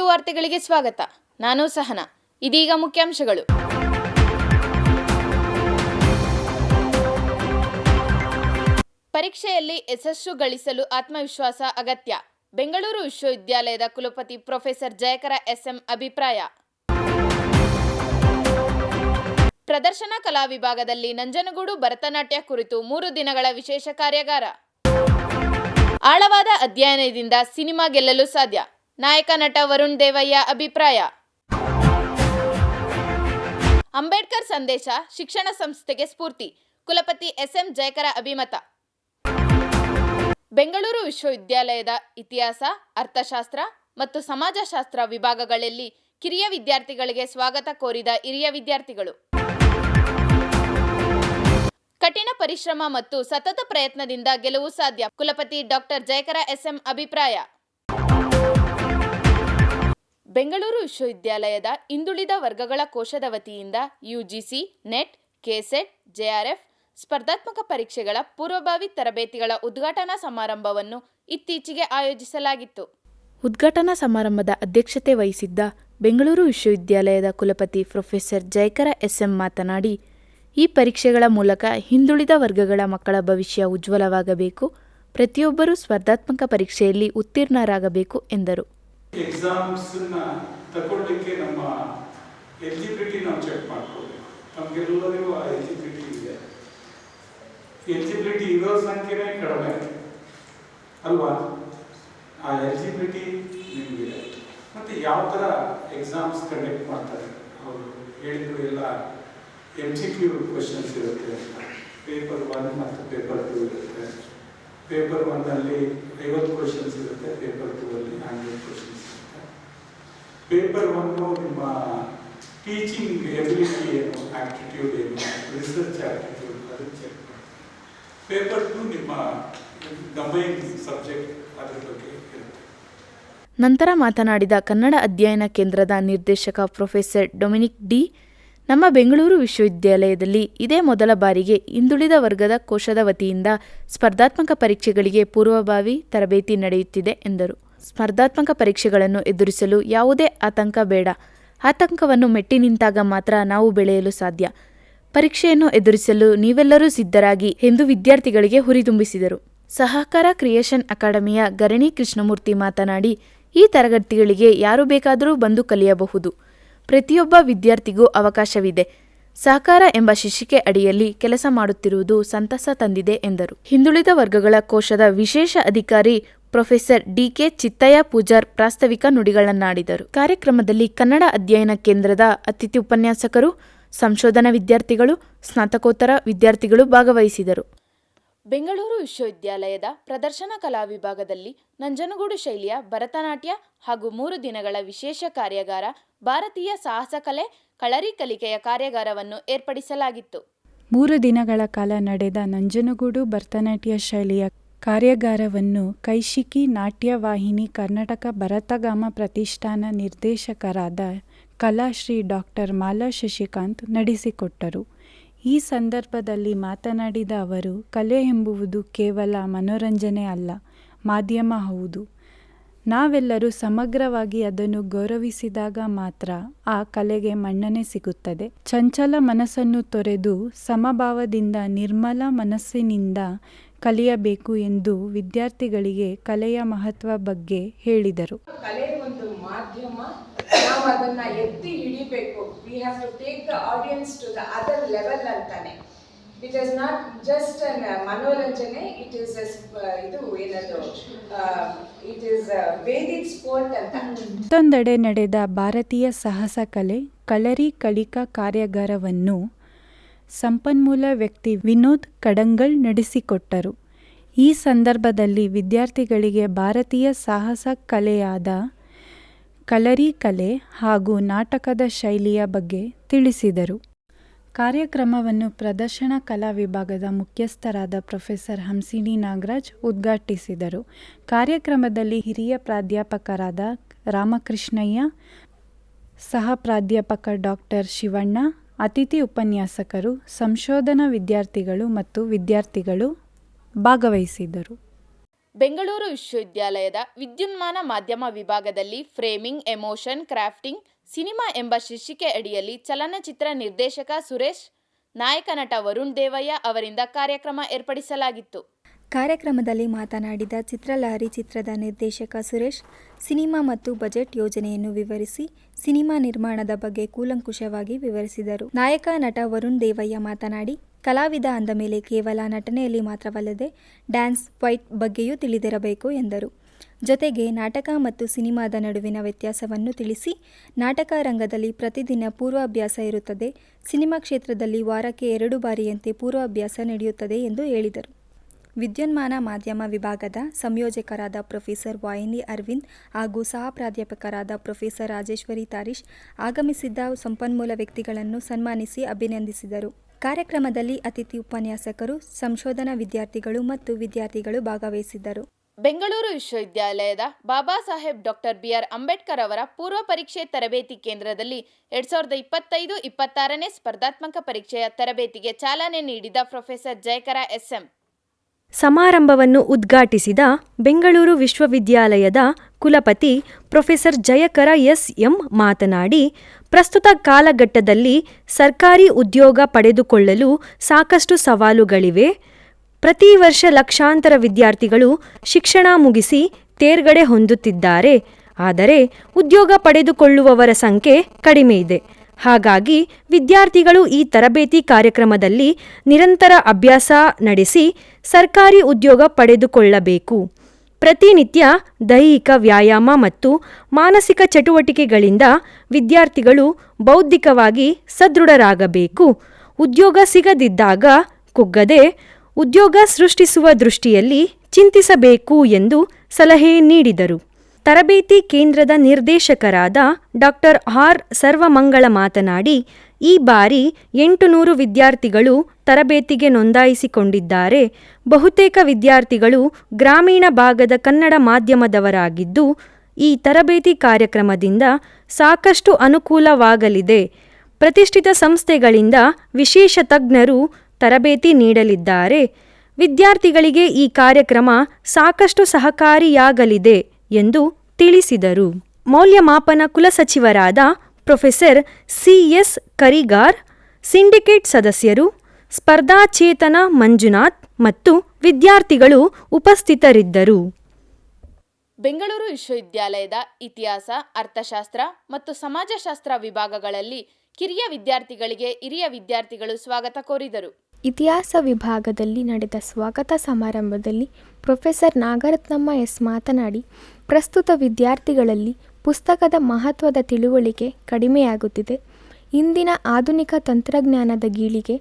ವಾರ್ತೆಗಳಿಗೆ ಸ್ವಾಗತ. ನಾನು ಸಹನಾ. ಇದೀಗ ಮುಖ್ಯಾಂಶಗಳು. ಪರೀಕ್ಷೆಯಲ್ಲಿ ಯಶಸ್ಸು ಗಳಿಸಲು ಆತ್ಮವಿಶ್ವಾಸ ಅಗತ್ಯ. ಬೆಂಗಳೂರು ವಿಶ್ವವಿದ್ಯಾಲಯದ ಕುಲಪತಿ ಪ್ರೊಫೆಸರ್ ಜಯಕರ ಎಸ್ಎಂ ಅಭಿಪ್ರಾಯ. ಪ್ರದರ್ಶನ ಕಲಾ ವಿಭಾಗದಲ್ಲಿ ನಂಜನಗೂಡು ಭರತನಾಟ್ಯ ಕುರಿತು 3 ದಿನಗಳ ವಿಶೇಷ ಕಾರ್ಯಾಗಾರ. ಆಳವಾದ ಅಧ್ಯಯನದಿಂದ ಸಿನಿಮಾ ಗೆಲ್ಲಲು ಸಾಧ್ಯ. ನಾಯಕ ನಟ ವರುಣ್ ದೇವಯ್ಯ ಅಭಿಪ್ರಾಯ. ಅಂಬೇಡ್ಕರ್ ಸಂದೇಶ ಶಿಕ್ಷಣ ಸಂಸ್ಥೆಗೆ ಸ್ಫೂರ್ತಿ. ಕುಲಪತಿ ಎಸ್ಎಂ ಜಯಕರ ಅಭಿಮತ. ಬೆಂಗಳೂರು ವಿಶ್ವವಿದ್ಯಾಲಯದ ಇತಿಹಾಸ, ಅರ್ಥಶಾಸ್ತ್ರ ಮತ್ತು ಸಮಾಜಶಾಸ್ತ್ರ ವಿಭಾಗಗಳಲ್ಲಿ ಕಿರಿಯ ವಿದ್ಯಾರ್ಥಿಗಳಿಗೆ ಸ್ವಾಗತ ಕೋರಿದ ಹಿರಿಯ ವಿದ್ಯಾರ್ಥಿಗಳು. ಕಠಿಣ ಪರಿಶ್ರಮ ಮತ್ತು ಸತತ ಪ್ರಯತ್ನದಿಂದ ಗೆಲುವು ಸಾಧ್ಯ. ಕುಲಪತಿ ಡಾಕ್ಟರ್ ಜಯಕರ ಎಸ್ಎಂ ಅಭಿಪ್ರಾಯ. ಬೆಂಗಳೂರು ವಿಶ್ವವಿದ್ಯಾಲಯದ ಹಿಂದುಳಿದ ವರ್ಗಗಳ ಕೋಶದ ವತಿಯಿಂದ ಯುಜಿಸಿ, ನೆಟ್, ಕೆಸೆಟ್, ಜೆಆರ್ಎಫ್ ಸ್ಪರ್ಧಾತ್ಮಕ ಪರೀಕ್ಷೆಗಳ ಪೂರ್ವಭಾವಿ ತರಬೇತಿಗಳ ಉದ್ಘಾಟನಾ ಸಮಾರಂಭವನ್ನು ಇತ್ತೀಚೆಗೆ ಆಯೋಜಿಸಲಾಗಿತ್ತು. ಉದ್ಘಾಟನಾ ಸಮಾರಂಭದ ಅಧ್ಯಕ್ಷತೆ ವಹಿಸಿದ್ದ ಬೆಂಗಳೂರು ವಿಶ್ವವಿದ್ಯಾಲಯದ ಕುಲಪತಿ ಪ್ರೊಫೆಸರ್ ಜಯಕರ ಎಸ್ಎಂ ಮಾತನಾಡಿ, ಈ ಪರೀಕ್ಷೆಗಳ ಮೂಲಕ ಹಿಂದುಳಿದ ವರ್ಗಗಳ ಮಕ್ಕಳ ಭವಿಷ್ಯ ಉಜ್ವಲವಾಗಬೇಕು, ಪ್ರತಿಯೊಬ್ಬರೂ ಸ್ಪರ್ಧಾತ್ಮಕ ಪರೀಕ್ಷೆಯಲ್ಲಿ ಉತ್ತೀರ್ಣರಾಗಬೇಕು ಎಂದರು. ಎಕ್ಸಾಮ್ಸನ್ನ ತಗೊಳ್ಳಿಕ್ಕೆ ನಮ್ಮ ಎಲಿಜಿಬಿಲಿಟಿ ನಾವು ಚೆಕ್ ಮಾಡ್ಕೋಬೇಕು. ನಮಗೆಲ್ಲರಿಗೂ ಆ ಎಲಿಜಿಬಿಲಿಟಿ ಇದೆ. ಎಲಿಜಿಬಿಲಿಟಿ ಇರೋ ಸಂಖ್ಯೆನೇ ಕಡಿಮೆ ಅಲ್ವಾ? ಆ ಎಲಿಜಿಬಿಲಿಟಿ ನಿಮಗಿದೆ. ಮತ್ತು ಯಾವ ಥರ ಎಕ್ಸಾಮ್ಸ್ ಕಂಡಕ್ಟ್ ಮಾಡ್ತಾರೆ ಅವರು ಹೇಳಿದ್ರು. ಎಲ್ಲ MCQ ಕ್ವೆಶನ್ಸ್ ಇರುತ್ತೆ ಅಂತ. ಪೇಪರ್ 1 ಮತ್ತು ಪೇಪರ್ 2 ಇರುತ್ತೆ. ಪೇಪರ್ 1ನಲ್ಲಿ 50 ಕ್ವೆಶನ್ಸ್ ಇರುತ್ತೆ, ಪೇಪರ್ 2ಅಲ್ಲಿ 100 ಕ್ವೆಶನ್ಸ್ ಇರುತ್ತೆ. ಪೇಪರ್ 1 ನಿಮ್ಮ ಟೀಚಿಂಗ್ ಎಬಿಲಿಟಿ ಏನು, ಆಪ್ಟಿಟ್ಯೂಡ್ ಏನು, ರಿಸರ್ಚ್ ಆಪ್ಟಿಟ್ಯೂಡ್ ಅದನ್ನು ಚೆಕ್ ಮಾಡಿ. ಪೇಪರ್ 2 ನಿಮ್ಮ ಡೊಮೈನ್ ಸಬ್ಜೆಕ್ಟ್ ಅದರ ಬಗ್ಗೆ ಇರುತ್ತೆ. ನಂತರ ಮಾತನಾಡಿದ ಕನ್ನಡ ಅಧ್ಯಯನ ಕೇಂದ್ರದ ನಿರ್ದೇಶಕ ಪ್ರೊಫೆಸರ್ ಡೊಮಿನಿಕ್ ಡಿ, ನಮ್ಮ ಬೆಂಗಳೂರು ವಿಶ್ವವಿದ್ಯಾಲಯದಲ್ಲಿ ಇದೇ ಮೊದಲ ಬಾರಿಗೆ ಹಿಂದುಳಿದ ವರ್ಗದ ಕೋಶದ ವತಿಯಿಂದ ಸ್ಪರ್ಧಾತ್ಮಕ ಪರೀಕ್ಷೆಗಳಿಗೆ ಪೂರ್ವಭಾವಿ ತರಬೇತಿ ನಡೆಯುತ್ತಿದೆ ಎಂದರು. ಸ್ಪರ್ಧಾತ್ಮಕ ಪರೀಕ್ಷೆಗಳನ್ನು ಎದುರಿಸಲು ಯಾವುದೇ ಆತಂಕ ಬೇಡ. ಆತಂಕವನ್ನು ಮೆಟ್ಟಿ ನಿಂತಾಗ ಮಾತ್ರ ನಾವು ಬೆಳೆಯಲು ಸಾಧ್ಯ. ಪರೀಕ್ಷೆಯನ್ನು ಎದುರಿಸಲು ನೀವೆಲ್ಲರೂ ಸಿದ್ಧರಾಗಿ ಎಂದು ವಿದ್ಯಾರ್ಥಿಗಳಿಗೆ ಹುರಿದುಂಬಿಸಿದರು. ಸಹಕಾರ ಕ್ರಿಯೇಷನ್ ಅಕಾಡೆಮಿಯ ಗರಣಿ ಕೃಷ್ಣಮೂರ್ತಿ ಮಾತನಾಡಿ, ಈ ತರಗತಿಗಳಿಗೆ ಯಾರು ಬೇಕಾದರೂ ಬಂದು ಕಲಿಯಬಹುದು. ಪ್ರತಿಯೊಬ್ಬ ವಿದ್ಯಾರ್ಥಿಗೂ ಅವಕಾಶವಿದೆ. ಸಹಕಾರ ಎಂಬ ಶೀರ್ಷಿಕೆ ಅಡಿಯಲ್ಲಿ ಕೆಲಸ ಮಾಡುತ್ತಿರುವುದು ಸಂತಸ ತಂದಿದೆ ಎಂದರು. ಹಿಂದುಳಿದ ವರ್ಗಗಳ ಕೋಶದ ವಿಶೇಷ ಅಧಿಕಾರಿ ಪ್ರೊಫೆಸರ್ ಡಿಕೆ ಚಿತ್ತಯ್ಯ ಪೂಜಾರ್ ಪ್ರಾಸ್ತಾವಿಕ ನುಡಿಗಳನ್ನಾಡಿದರು. ಕಾರ್ಯಕ್ರಮದಲ್ಲಿ ಕನ್ನಡ ಅಧ್ಯಯನ ಕೇಂದ್ರದ ಅತಿಥಿ ಉಪನ್ಯಾಸಕರು, ಸಂಶೋಧನಾ ವಿದ್ಯಾರ್ಥಿಗಳು, ಸ್ನಾತಕೋತ್ತರ ವಿದ್ಯಾರ್ಥಿಗಳು ಭಾಗವಹಿಸಿದರು. ಬೆಂಗಳೂರು ವಿಶ್ವವಿದ್ಯಾಲಯದ ಪ್ರದರ್ಶನ ಕಲಾ ವಿಭಾಗದಲ್ಲಿ ನಂಜನಗೂಡು ಶೈಲಿಯ ಭರತನಾಟ್ಯ ಹಾಗೂ 3 ದಿನಗಳ ವಿಶೇಷ ಕಾರ್ಯಾಗಾರ, ಭಾರತೀಯ ಸಾಹಸ ಕಲೆ, ಕಳರಿ ಕಲಿಕೆಯ ಕಾರ್ಯಾಗಾರವನ್ನು ಏರ್ಪಡಿಸಲಾಗಿತ್ತು. 3 ದಿನಗಳ ಕಾಲ ನಡೆದ ನಂಜನಗೂಡು ಭರತನಾಟ್ಯ ಶೈಲಿಯ ಕಾರ್ಯಾಗಾರವನ್ನು ಕೈಶಿಕಿ ನಾಟ್ಯವಾಹಿನಿ ಕರ್ನಾಟಕ ಭರತಗಾಮ ಪ್ರತಿಷ್ಠಾನ ನಿರ್ದೇಶಕರಾದ ಕಲಾಶ್ರೀ ಡಾಕ್ಟರ್ ಮಾಲಾ ಶಶಿಕಾಂತ್ ನಡೆಸಿಕೊಟ್ಟರು. ಈ ಸಂದರ್ಭದಲ್ಲಿ ಮಾತನಾಡಿದ ಅವರು, ಕಲೆ ಎಂಬುವುದು ಕೇವಲ ಮನೋರಂಜನೆ ಅಲ್ಲ, ಮಾಧ್ಯಮ ಹೌದು. ನಾವೆಲ್ಲರೂ ಸಮಗ್ರವಾಗಿ ಅದನ್ನು ಗೌರವಿಸಿದಾಗ ಮಾತ್ರ ಆ ಕಲೆಗೆ ಮನ್ನಣೆ ಸಿಗುತ್ತದೆ. ಚಂಚಲ ಮನಸ್ಸನ್ನು ತೊರೆದು ಸಮಭಾವದಿಂದ ನಿರ್ಮಲ ಮನಸ್ಸಿನಿಂದ ಕಲಿಯಬೇಕು ಎಂದು ವಿದ್ಯಾರ್ಥಿಗಳಿಗೆ ಕಲೆಯ ಮಹತ್ವ ಬಗ್ಗೆ ಹೇಳಿದರು. ಕಲೆ ಒಂದು ಮಾಧ್ಯಮ, ನಾವು ಅದನ್ನ ಎತ್ತಿ ಹಿಡಿಬೇಕು. We have to take the audience to the other level ಅಂತಾನೆ. It is not just an ಮನೋರಂಜನೆ, ಇಟ್ ಇಸ್ ಇದು ಏನದು, ಇಟ್ ಇಸ್ ವೇದಿಕ್ ಸ್ಪೋರ್ಟ್ ಅಂತ. ಮತ್ತೊಂದೆಡೆ ನಡೆದ ಭಾರತೀಯ ಸಾಹಸ ಕಲೆ ಕಳರಿ ಕಲಿಕಾ ಕಾರ್ಯಾಗಾರವನ್ನು ಸಂಪನ್ಮೂಲ ವ್ಯಕ್ತಿ ವಿನೋದ್ ಕಡಂಗಳ್ ನಡೆಸಿಕೊಟ್ಟರು. ಈ ಸಂದರ್ಭದಲ್ಲಿ ವಿದ್ಯಾರ್ಥಿಗಳಿಗೆ ಭಾರತೀಯ ಸಾಹಸ ಕಲೆಯಾದ ಕಳರಿ ಕಲೆ ಹಾಗೂ ನಾಟಕದ ಶೈಲಿಯ ಬಗ್ಗೆ ತಿಳಿಸಿದರು. ಕಾರ್ಯಕ್ರಮವನ್ನು ಪ್ರದರ್ಶನ ಕಲಾ ವಿಭಾಗದ ಮುಖ್ಯಸ್ಥರಾದ ಪ್ರೊಫೆಸರ್ ಹಂಸಿನಿ ನಾಗರಾಜ್ ಉದ್ಘಾಟಿಸಿದರು. ಕಾರ್ಯಕ್ರಮದಲ್ಲಿ ಹಿರಿಯ ಪ್ರಾಧ್ಯಾಪಕರಾದ ರಾಮಕೃಷ್ಣಯ್ಯ, ಸಹ ಪ್ರಾಧ್ಯಾಪಕ ಡಾಕ್ಟರ್ ಶಿವಣ್ಣ, ಅತಿಥಿ ಉಪನ್ಯಾಸಕರು, ಸಂಶೋಧನಾ ವಿದ್ಯಾರ್ಥಿಗಳು ಮತ್ತು ವಿದ್ಯಾರ್ಥಿಗಳು ಭಾಗವಹಿಸಿದರು. ಬೆಂಗಳೂರು ವಿಶ್ವವಿದ್ಯಾಲಯದ ವಿದ್ಯುನ್ಮಾನ ಮಾಧ್ಯಮ ವಿಭಾಗದಲ್ಲಿ ಫ್ರೇಮಿಂಗ್, ಎಮೋಷನ್, ಕ್ರಾಫ್ಟಿಂಗ್, ಸಿನಿಮಾ ಎಂಬ ಶೀರ್ಷಿಕೆ ಅಡಿಯಲ್ಲಿ ಚಲನಚಿತ್ರ ನಿರ್ದೇಶಕ ಸುರೇಶ್, ನಾಯಕ ನಟ ವರುಣ್ ದೇವಯ್ಯ ಅವರಿಂದ ಕಾರ್ಯಕ್ರಮ ಏರ್ಪಡಿಸಲಾಗಿತ್ತು. ಕಾರ್ಯಕ್ರಮದಲ್ಲಿ ಮಾತನಾಡಿದ ಚಿತ್ರಲಹರಿ ಚಿತ್ರದ ನಿರ್ದೇಶಕ ಸುರೇಶ್, ಸಿನಿಮಾ ಮತ್ತು ಬಜೆಟ್ ಯೋಜನೆಯನ್ನು ವಿವರಿಸಿ ಸಿನಿಮಾ ನಿರ್ಮಾಣದ ಬಗ್ಗೆ ಕೂಲಂಕುಷವಾಗಿ ವಿವರಿಸಿದರು. ನಾಯಕ ನಟ ವರುಣ್ ದೇವಯ್ಯ ಮಾತನಾಡಿ, ಕಲಾವಿದ ಅಂದ ಮೇಲೆ ಕೇವಲ ನಟನೆಯಲ್ಲಿ ಮಾತ್ರವಲ್ಲದೆ ಡ್ಯಾನ್ಸ್, ಫೈಟ್ ಬಗ್ಗೆಯೂ ತಿಳಿದಿರಬೇಕು ಎಂದರು. ಜೊತೆಗೆ ನಾಟಕ ಮತ್ತು ಸಿನಿಮಾದ ನಡುವಿನ ವ್ಯತ್ಯಾಸವನ್ನು ತಿಳಿಸಿ, ನಾಟಕ ರಂಗದಲ್ಲಿ ಪ್ರತಿದಿನ ಪೂರ್ವಾಭ್ಯಾಸ ಇರುತ್ತದೆ, ಸಿನಿಮಾ ಕ್ಷೇತ್ರದಲ್ಲಿ ವಾರಕ್ಕೆ 2 ಬಾರಿಯಂತೆ ಪೂರ್ವಾಭ್ಯಾಸ ನಡೆಯುತ್ತದೆ ಎಂದು ಹೇಳಿದರು. ವಿದ್ಯುನ್ಮಾನ ಮಾಧ್ಯಮ ವಿಭಾಗದ ಸಂಯೋಜಕರಾದ ಪ್ರೊಫೆಸರ್ ವಾಹಿನಿ ಅರವಿಂದ್ ಹಾಗೂ ಸಹ ಪ್ರಾಧ್ಯಾಪಕರಾದ ಪ್ರೊಫೆಸರ್ ರಾಜೇಶ್ವರಿ ತಾರೀಶ್ ಆಗಮಿಸಿದ್ದ ಸಂಪನ್ಮೂಲ ವ್ಯಕ್ತಿಗಳನ್ನು ಸನ್ಮಾನಿಸಿ ಅಭಿನಂದಿಸಿದರು. ಕಾರ್ಯಕ್ರಮದಲ್ಲಿ ಅತಿಥಿ ಉಪನ್ಯಾಸಕರು, ಸಂಶೋಧನಾ ವಿದ್ಯಾರ್ಥಿಗಳು ಮತ್ತು ವಿದ್ಯಾರ್ಥಿಗಳು ಭಾಗವಹಿಸಿದ್ದರು. ಬೆಂಗಳೂರು ವಿಶ್ವವಿದ್ಯಾಲಯದ ಬಾಬಾ ಸಾಹೇಬ್ ಡಾಕ್ಟರ್ BR ಅಂಬೇಡ್ಕರ್ ಅವರ ಪೂರ್ವ ಪರೀಕ್ಷೆ ತರಬೇತಿ ಕೇಂದ್ರದಲ್ಲಿ 2025-26ನೇ ಸ್ಪರ್ಧಾತ್ಮಕ ಪರೀಕ್ಷೆಯ ತರಬೇತಿಗೆ ಚಾಲನೆ ನೀಡಿದ ಪ್ರೊಫೆಸರ್ ಜಯಕರ SM. ಸಮಾರಂಭವನ್ನು ಉದ್ಘಾಟಿಸಿದ ಬೆಂಗಳೂರು ವಿಶ್ವವಿದ್ಯಾಲಯದ ಕುಲಪತಿ ಪ್ರೊಫೆಸರ್ ಜಯಕರ SM ಮಾತನಾಡಿ, ಪ್ರಸ್ತುತ ಕಾಲಘಟ್ಟದಲ್ಲಿ ಸರ್ಕಾರಿ ಉದ್ಯೋಗ ಪಡೆದುಕೊಳ್ಳಲು ಸಾಕಷ್ಟು ಸವಾಲುಗಳಿವೆ. ಪ್ರತಿ ವರ್ಷ ಲಕ್ಷಾಂತರ ವಿದ್ಯಾರ್ಥಿಗಳು ಶಿಕ್ಷಣ ಮುಗಿಸಿ ತೇರ್ಗಡೆ ಹೊಂದುತ್ತಿದ್ದಾರೆ. ಆದರೆ ಉದ್ಯೋಗ ಪಡೆದುಕೊಳ್ಳುವವರ ಸಂಖ್ಯೆ ಕಡಿಮೆ ಇದೆ. ಹಾಗಾಗಿ ವಿದ್ಯಾರ್ಥಿಗಳು ಈ ತರಬೇತಿ ಕಾರ್ಯಕ್ರಮದಲ್ಲಿ ನಿರಂತರ ಅಭ್ಯಾಸ ನಡೆಸಿ ಸರ್ಕಾರಿ ಉದ್ಯೋಗ ಪಡೆದುಕೊಳ್ಳಬೇಕು. ಪ್ರತಿನಿತ್ಯ ದೈಹಿಕ ವ್ಯಾಯಾಮ ಮತ್ತು ಮಾನಸಿಕ ಚಟುವಟಿಕೆಗಳಿಂದ ವಿದ್ಯಾರ್ಥಿಗಳು ಬೌದ್ಧಿಕವಾಗಿ ಸದೃಢರಾಗಬೇಕು. ಉದ್ಯೋಗ ಸಿಗದಿದ್ದಾಗ ಕುಗ್ಗದೆ ಉದ್ಯೋಗ ಸೃಷ್ಟಿಸುವ ದೃಷ್ಟಿಯಲ್ಲಿ ಚಿಂತಿಸಬೇಕು ಎಂದು ಸಲಹೆ ನೀಡಿದರು. ತರಬೇತಿ ಕೇಂದ್ರದ ನಿರ್ದೇಶಕರಾದ ಡಾಕ್ಟರ್ ಆರ್ ಸರ್ವಮಂಗಳ ಮಾತನಾಡಿ, ಈ ಬಾರಿ 800 ವಿದ್ಯಾರ್ಥಿಗಳು ತರಬೇತಿಗೆ ನೋಂದಾಯಿಸಿಕೊಂಡಿದ್ದಾರೆ. ಬಹುತೇಕ ವಿದ್ಯಾರ್ಥಿಗಳು ಗ್ರಾಮೀಣ ಭಾಗದ ಕನ್ನಡ ಮಾಧ್ಯಮದವರಾಗಿದ್ದು, ಈ ತರಬೇತಿ ಕಾರ್ಯಕ್ರಮದಿಂದ ಸಾಕಷ್ಟು ಅನುಕೂಲವಾಗಲಿದೆ. ಪ್ರತಿಷ್ಠಿತ ಸಂಸ್ಥೆಗಳಿಂದ ವಿಶೇಷ ತಜ್ಞರು ತರಬೇತಿ ನೀಡಲಿದ್ದಾರೆ. ವಿದ್ಯಾರ್ಥಿಗಳಿಗೆ ಈ ಕಾರ್ಯಕ್ರಮ ಸಾಕಷ್ಟು ಸಹಕಾರಿಯಾಗಲಿದೆ ಎಂದು ತಿಳಿಸಿದರು. ಮೌಲ್ಯಮಾಪನ ಕುಲಸಚಿವರಾದ ಪ್ರೊಫೆಸರ್ CS ಕರಿಗಾರ್, ಸಿಂಡಿಕೇಟ್ ಸದಸ್ಯರು, ಸ್ಪರ್ಧಾಚೇತನ ಮಂಜುನಾಥ್ ಮತ್ತು ವಿದ್ಯಾರ್ಥಿಗಳು ಉಪಸ್ಥಿತರಿದ್ದರು. ಬೆಂಗಳೂರು ವಿಶ್ವವಿದ್ಯಾಲಯದ ಇತಿಹಾಸ, ಅರ್ಥಶಾಸ್ತ್ರ ಮತ್ತು ಸಮಾಜಶಾಸ್ತ್ರ ವಿಭಾಗಗಳಲ್ಲಿ ಕಿರಿಯ ವಿದ್ಯಾರ್ಥಿಗಳಿಗೆ ಹಿರಿಯ ವಿದ್ಯಾರ್ಥಿಗಳು ಸ್ವಾಗತ ಕೋರಿದರು. ಇತಿಹಾಸ ವಿಭಾಗದಲ್ಲಿ ನಡೆದ ಸ್ವಾಗತ ಸಮಾರಂಭದಲ್ಲಿ ಪ್ರೊಫೆಸರ್ ನಾಗರತ್ನಮ್ಮ S ಮಾತನಾಡಿ, ಪ್ರಸ್ತುತ ವಿದ್ಯಾರ್ಥಿಗಳಲ್ಲಿ ಪುಸ್ತಕದ ಮಹತ್ವದ ತಿಳುವಳಿಕೆ ಕಡಿಮೆಯಾಗುತ್ತಿದೆ. ಇಂದಿನ ಆಧುನಿಕ ತಂತ್ರಜ್ಞಾನದ ಗೀಳಿಗೆ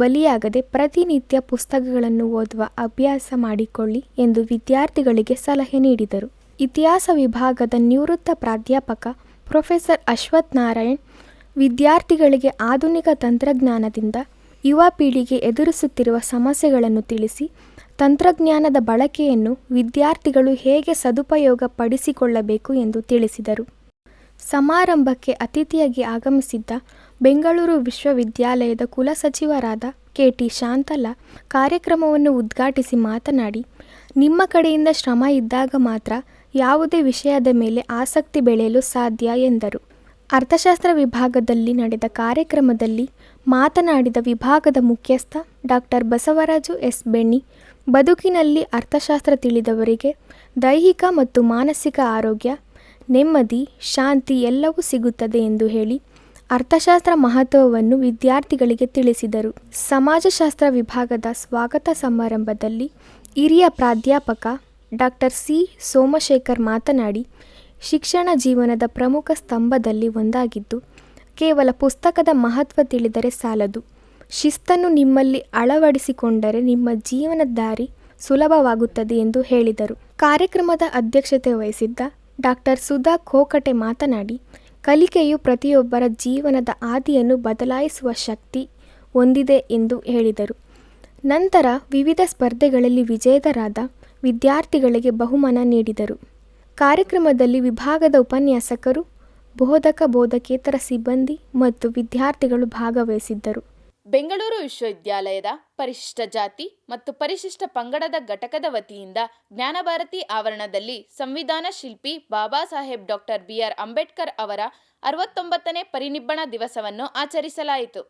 ಬಲಿಯಾಗದೆ ಪ್ರತಿನಿತ್ಯ ಪುಸ್ತಕಗಳನ್ನು ಓದುವ ಅಭ್ಯಾಸ ಮಾಡಿಕೊಳ್ಳಿ ಎಂದು ವಿದ್ಯಾರ್ಥಿಗಳಿಗೆ ಸಲಹೆ ನೀಡಿದರು. ಇತಿಹಾಸ ವಿಭಾಗದ ನಿವೃತ್ತ ಪ್ರಾಧ್ಯಾಪಕ ಪ್ರೊಫೆಸರ್ ಅಶ್ವಥ್ ನಾರಾಯಣ್ ವಿದ್ಯಾರ್ಥಿಗಳಿಗೆ ಆಧುನಿಕ ತಂತ್ರಜ್ಞಾನದಿಂದ ಯುವ ಪೀಳಿಗೆ ಎದುರಿಸುತ್ತಿರುವ ಸಮಸ್ಯೆಗಳನ್ನು ತಿಳಿಸಿ, ತಂತ್ರಜ್ಞಾನದ ಬಳಕೆಯನ್ನು ವಿದ್ಯಾರ್ಥಿಗಳು ಹೇಗೆ ಸದುಪಯೋಗ ಪಡಿಸಿಕೊಳ್ಳಬೇಕು ಎಂದು ತಿಳಿಸಿದರು. ಸಮಾರಂಭಕ್ಕೆ ಅತಿಥಿಯಾಗಿ ಆಗಮಿಸಿದ್ದ ಬೆಂಗಳೂರು ವಿಶ್ವವಿದ್ಯಾಲಯದ ಕುಲಸಚಿವರಾದ KT ಶಾಂತಲಾ ಕಾರ್ಯಕ್ರಮವನ್ನು ಉದ್ಘಾಟಿಸಿ ಮಾತನಾಡಿ, ನಿಮ್ಮ ಕಡೆಯಿಂದ ಶ್ರಮ ಇದ್ದಾಗ ಮಾತ್ರ ಯಾವುದೇ ವಿಷಯದ ಮೇಲೆ ಆಸಕ್ತಿ ಬೆಳೆಯಲು ಸಾಧ್ಯ ಎಂದರು. ಅರ್ಥಶಾಸ್ತ್ರ ವಿಭಾಗದಲ್ಲಿ ನಡೆದ ಕಾರ್ಯಕ್ರಮದಲ್ಲಿ ಮಾತನಾಡಿದ ವಿಭಾಗದ ಮುಖ್ಯಸ್ಥ ಡಾಕ್ಟರ್ ಬಸವರಾಜು S ಬೆಣ್ಣಿ, ಬದುಕಿನಲ್ಲಿ ಅರ್ಥಶಾಸ್ತ್ರ ತಿಳಿದವರಿಗೆ ದೈಹಿಕ ಮತ್ತು ಮಾನಸಿಕ ಆರೋಗ್ಯ, ನೆಮ್ಮದಿ, ಶಾಂತಿ ಎಲ್ಲವೂ ಸಿಗುತ್ತದೆ ಎಂದು ಹೇಳಿ ಅರ್ಥಶಾಸ್ತ್ರ ಮಹತ್ವವನ್ನು ವಿದ್ಯಾರ್ಥಿಗಳಿಗೆ ತಿಳಿಸಿದರು. ಸಮಾಜಶಾಸ್ತ್ರ ವಿಭಾಗದ ಸ್ವಾಗತ ಸಮಾರಂಭದಲ್ಲಿ ಹಿರಿಯ ಪ್ರಾಧ್ಯಾಪಕ ಡಾಕ್ಟರ್ C ಸೋಮಶೇಖರ್ ಮಾತನಾಡಿ, ಶಿಕ್ಷಣ ಜೀವನದ ಪ್ರಮುಖ ಸ್ತಂಭದಲ್ಲಿ ಒಂದಾಗಿದ್ದು, ಕೇವಲ ಪುಸ್ತಕದ ಮಹತ್ವ ತಿಳಿದರೆ ಸಾಲದು. ಶಿಸ್ತನ್ನು ನಿಮ್ಮಲ್ಲಿ ಅಳವಡಿಸಿಕೊಂಡರೆ ನಿಮ್ಮ ಜೀವನದ ದಾರಿ ಸುಲಭವಾಗುತ್ತದೆ ಎಂದು ಹೇಳಿದರು. ಕಾರ್ಯಕ್ರಮದ ಅಧ್ಯಕ್ಷತೆ ವಹಿಸಿದ್ದ ಡಾಕ್ಟರ್ ಸುಧಾ ಕೋಕಟೆ ಮಾತನಾಡಿ, ಕಲಿಕೆಯು ಪ್ರತಿಯೊಬ್ಬರ ಜೀವನದ ಹಾದಿಯನ್ನು ಬದಲಾಯಿಸುವ ಶಕ್ತಿ ಹೊಂದಿದೆ ಎಂದು ಹೇಳಿದರು. ನಂತರ ವಿವಿಧ ಸ್ಪರ್ಧೆಗಳಲ್ಲಿ ವಿಜೇತರಾದ ವಿದ್ಯಾರ್ಥಿಗಳಿಗೆ ಬಹುಮಾನ ನೀಡಿದರು. ಕಾರ್ಯಕ್ರಮದಲ್ಲಿ ವಿಭಾಗದ ಉಪನ್ಯಾಸಕರು, ಬೋಧಕ ಬೋಧಕೇತರ ಸಿಬ್ಬಂದಿ ಮತ್ತು ವಿದ್ಯಾರ್ಥಿಗಳು ಭಾಗವಹಿಸಿದ್ದರು. ಬೆಂಗಳೂರು ವಿಶ್ವವಿದ್ಯಾಲಯದ ಪರಿಶಿಷ್ಟ ಜಾತಿ ಮತ್ತು ಪರಿಶಿಷ್ಟ ಪಂಗಡದ ಘಟಕದ ವತಿಯಿಂದ ಜ್ಞಾನಭಾರತಿ ಆವರಣದಲ್ಲಿ ಸಂವಿಧಾನ ಶಿಲ್ಪಿ ಬಾಬಾ ಸಾಹೇಬ್ ಡಾಕ್ಟರ್ BR ಅಂಬೇಡ್ಕರ್ ಅವರ 69ನೇ ಪರಿನಿಬ್ಬಣ ದಿವಸವನ್ನು ಆಚರಿಸಲಾಯಿತು.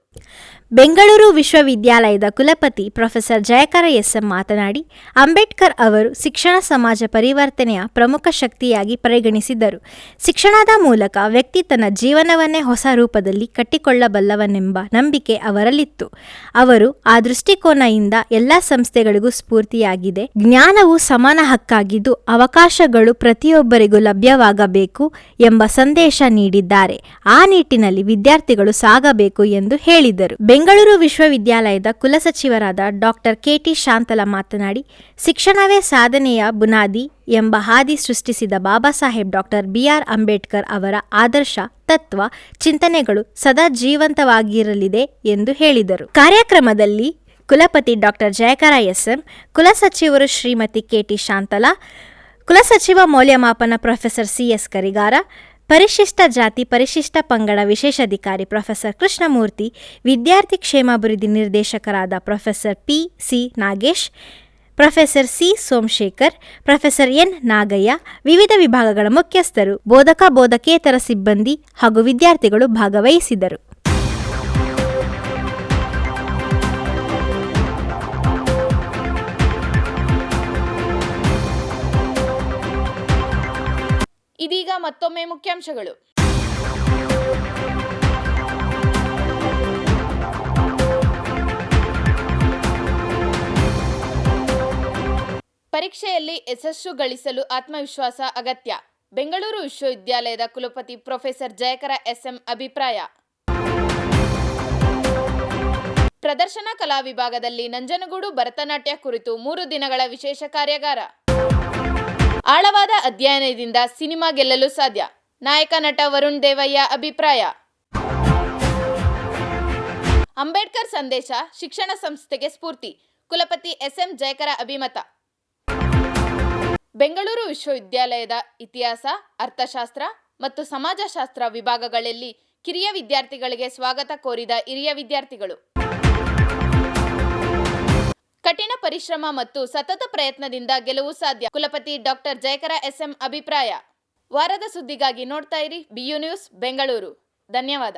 ಬೆಂಗಳೂರು ವಿಶ್ವವಿದ್ಯಾಲಯದ ಕುಲಪತಿ ಪ್ರೊಫೆಸರ್ ಜಯಕರ SM ಮಾತನಾಡಿ, ಅಂಬೇಡ್ಕರ್ ಅವರು ಶಿಕ್ಷಣ ಸಮಾಜ ಪರಿವರ್ತನೆಯ ಪ್ರಮುಖ ಶಕ್ತಿಯಾಗಿ ಪರಿಗಣಿಸಿದ್ದರು. ಶಿಕ್ಷಣದ ಮೂಲಕ ವ್ಯಕ್ತಿ ತನ್ನ ಜೀವನವನ್ನೇ ಹೊಸ ರೂಪದಲ್ಲಿ ಕಟ್ಟಿಕೊಳ್ಳಬಲ್ಲವನೆಂಬ ನಂಬಿಕೆ ಅವರಲ್ಲಿತ್ತು. ಅವರು ಆ ದೃಷ್ಟಿಕೋನದಿಂದ ಎಲ್ಲ ಸಂಸ್ಥೆಗಳಿಗೂ ಸ್ಫೂರ್ತಿಯಾಗಿದೆ. ಜ್ಞಾನವು ಸಮಾನ ಹಕ್ಕಾಗಿದ್ದು ಅವಕಾಶಗಳು ಪ್ರತಿಯೊಬ್ಬರಿಗೂ ಲಭ್ಯವಾಗಬೇಕು ಎಂಬ ಸಂದೇಶ ನೀಡಿದ್ದಾರೆ. ಆ ನಿಟ್ಟಿನಲ್ಲಿ ವಿದ್ಯಾರ್ಥಿಗಳು ಸಾಗಬೇಕು ಎಂದು ಹೇಳಿದರು. ಬೆಂಗಳೂರು ವಿಶ್ವವಿದ್ಯಾಲಯದ ಕುಲಸಚಿವರಾದ ಡಾಕ್ಟರ್ KT ಶಾಂತಲಾ ಮಾತನಾಡಿ, ಶಿಕ್ಷಣವೇ ಸಾಧನೆಯ ಬುನಾದಿ ಎಂಬ ಹಾದಿ ಸೃಷ್ಟಿಸಿದ ಬಾಬಾ ಸಾಹೇಬ್ ಡಾಕ್ಟರ್ BR ಅಂಬೇಡ್ಕರ್ ಅವರ ಆದರ್ಶ ತತ್ವ ಚಿಂತನೆಗಳು ಸದಾ ಜೀವಂತವಾಗಿರಲಿದೆ ಎಂದು ಹೇಳಿದರು. ಕಾರ್ಯಕ್ರಮದಲ್ಲಿ ಕುಲಪತಿ ಡಾಕ್ಟರ್ ಜಯಕರ SM, ಕುಲಸಚಿವರು ಶ್ರೀಮತಿ KT ಶಾಂತಲಾ, ಕುಲಸಚಿವ ಮೌಲ್ಯಮಾಪನ ಪ್ರೊಫೆಸರ್ CS ಕರಿಗಾರ, ಪರಿಶಿಷ್ಟ ಜಾತಿ ಪರಿಶಿಷ್ಟ ಪಂಗಡ ವಿಶೇಷಾಧಿಕಾರಿ ಪ್ರೊಫೆಸರ್ ಕೃಷ್ಣಮೂರ್ತಿ, ವಿದ್ಯಾರ್ಥಿ ಕ್ಷೇಮಾಭಿವೃದ್ಧಿ ನಿರ್ದೇಶಕರಾದ professor PC Nagesh, professor C Somashekar, professor N Nagaiah, ವಿವಿಧ ವಿಭಾಗಗಳ ಮುಖ್ಯಸ್ಥರು, ಬೋಧಕೇತರ ಸಿಬ್ಬಂದಿ ಹಾಗೂ ವಿದ್ಯಾರ್ಥಿಗಳು ಭಾಗವಹಿಸಿದರು. ಇದೀಗ ಮತ್ತೊಮ್ಮೆ ಮುಖ್ಯಾಂಶಗಳು. ಪರೀಕ್ಷೆಯಲ್ಲಿ ಯಶಸ್ಸು ಗಳಿಸಲು ಆತ್ಮವಿಶ್ವಾಸ ಅಗತ್ಯ. ಬೆಂಗಳೂರು ವಿಶ್ವವಿದ್ಯಾಲಯದ ಕುಲಪತಿ ಪ್ರೊಫೆಸರ್ ಜಯಕರ SM ಅಭಿಪ್ರಾಯ. ಪ್ರದರ್ಶನ ಕಲಾ ವಿಭಾಗದಲ್ಲಿ ನಂಜನಗೂಡು ಭರತನಾಟ್ಯ ಕುರಿತು 3 ದಿನಗಳ ವಿಶೇಷ ಕಾರ್ಯಾಗಾರ. ಆಳವಾದ ಅಧ್ಯಯನದಿಂದ ಸಿನಿಮಾ ಗೆಲ್ಲಲು ಸಾಧ್ಯ. ನಾಯಕ ನಟ ವರುಣ್ ದೇವಯ್ಯ ಅಭಿಪ್ರಾಯ. ಅಂಬೇಡ್ಕರ್ ಸಂದೇಶ ಶಿಕ್ಷಣ ಸಂಸ್ಥೆಗೆ ಸ್ಫೂರ್ತಿ. ಕುಲಪತಿ SM ಜಯಕರ ಅಭಿಮತ. ಬೆಂಗಳೂರು ವಿಶ್ವವಿದ್ಯಾಲಯದ ಇತಿಹಾಸ, ಅರ್ಥಶಾಸ್ತ್ರ ಮತ್ತು ಸಮಾಜಶಾಸ್ತ್ರ ವಿಭಾಗಗಳಲ್ಲಿ ಕಿರಿಯ ವಿದ್ಯಾರ್ಥಿಗಳಿಗೆ ಸ್ವಾಗತ ಕೋರಿದ ಹಿರಿಯ ವಿದ್ಯಾರ್ಥಿಗಳು. ಕಠಿಣ ಪರಿಶ್ರಮ ಮತ್ತು ಸತತ ಪ್ರಯತ್ನದಿಂದ ಗೆಲುವು ಸಾಧ್ಯ. ಕುಲಪತಿ ಡಾಕ್ಟರ್ ಜಯಕರ SM ಅಭಿಪ್ರಾಯ. ವಾರದ ಸುದ್ದಿಗಾಗಿ ನೋಡ್ತಾ ಇರಿ BU ನ್ಯೂಸ್ ಬೆಂಗಳೂರು. ಧನ್ಯವಾದ.